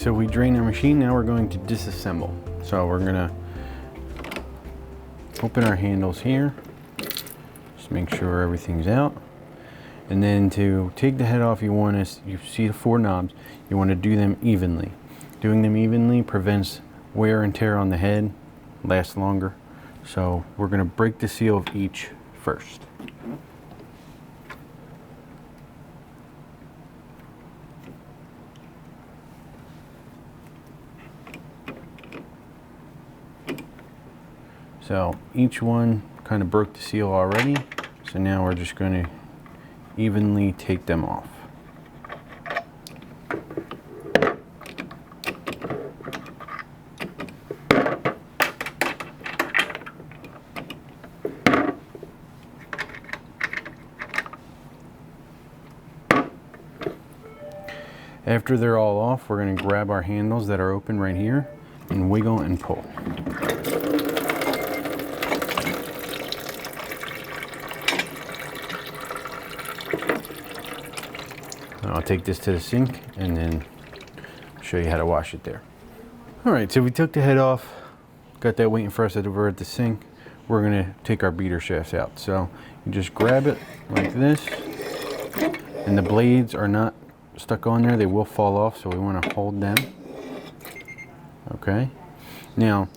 so we drained our machine. Now we're going to disassemble. So we're gonna open our handles here. Just make sure everything's out. And then to take the head off, you see the 4 knobs, you want to do them evenly. Doing them evenly prevents wear and tear on the head, lasts longer. So we're going to break the seal of each first. So each one kind of broke the seal already. So now we're just going to evenly take them off. After they're all off, we're going to grab our handles that are open right here and wiggle and pull. I'll take this to the sink and then show you how to wash it there. All right, so we took the head off, got that waiting for us over at the sink. We're gonna take our beater shafts out. So you just grab it like this, and the blades are not stuck on there, they will fall off, so we wanna hold them. Okay, now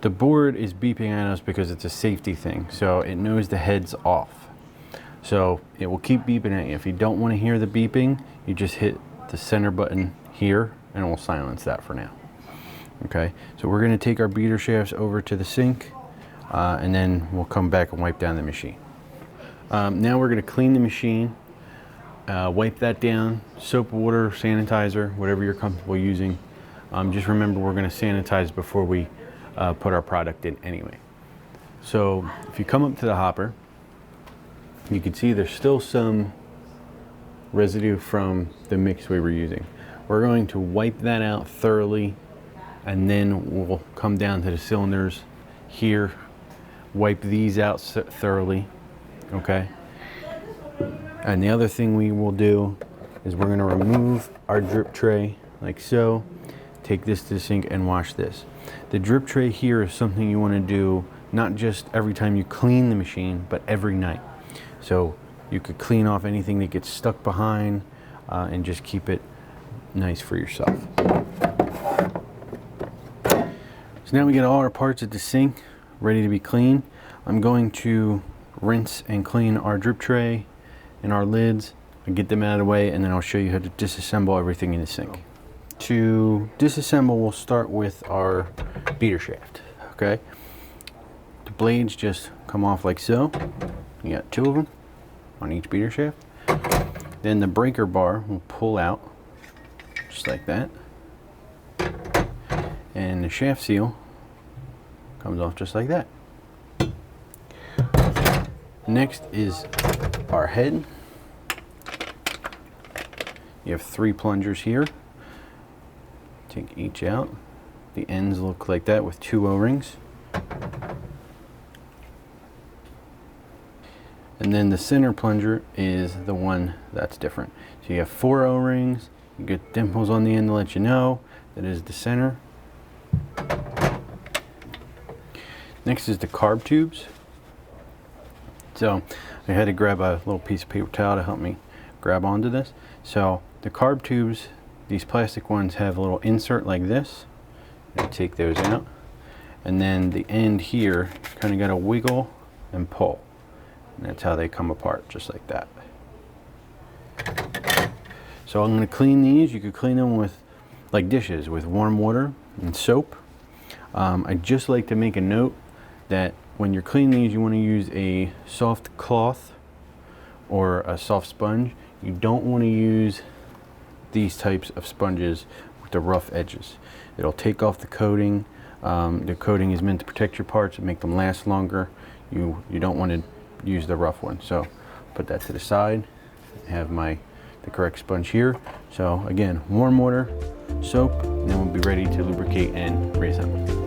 the board is beeping at us because it's a safety thing, so it knows the head's off. So it will keep beeping at you. If you don't want to hear the beeping, you just hit the center button here and it will silence that for now. Okay, so we're going to take our beater shafts over to the sink and then we'll come back and wipe down the machine. Now we're going to clean the machine, wipe that down, soap, water, sanitizer, whatever you're comfortable using. Just remember we're going to sanitize before we put our product in anyway. So if you come up to the hopper, you can see there's still some residue from the mix we were using. We're going to wipe that out thoroughly and then we'll come down to the cylinders here, wipe these out thoroughly, okay? And the other thing we will do is we're gonna remove our drip tray like so, take this to the sink and wash this. The drip tray here is something you wanna do not just every time you clean the machine, but every night. So you could clean off anything that gets stuck behind and just keep it nice for yourself. So now we get all our parts at the sink ready to be cleaned. I'm going to rinse and clean our drip tray and our lids and get them out of the way, and then I'll show you how to disassemble everything in the sink. To disassemble, we'll start with our beater shaft, okay? The blades just come off like so. You got 2 of them on each beater shaft. Then the breaker bar will pull out just like that. And the shaft seal comes off just like that. Next is our head. You have 3 plungers here. Take each out. The ends look like that with 2 O-rings. And then the center plunger is the one that's different. So you have 4 O-rings, you get dimples on the end to let you know that is the center. Next is the carb tubes. So I had to grab a little piece of paper towel to help me grab onto this. So the carb tubes, these plastic ones have a little insert like this. You take those out. And then the end here, kind of got to wiggle and pull. And that's how they come apart, just like that. So I'm going to clean these. You could clean them with, like dishes, with warm water and soap. I just like to make a note that when you're cleaning these, you want to use a soft cloth or a soft sponge. You don't want to use these types of sponges with the rough edges. It'll take off the coating. The coating is meant to protect your parts and make them last longer. You don't want to use the rough one. So put that to the side. I have the correct sponge here. So again, warm water, soap, and then we'll be ready to lubricate and reassemble.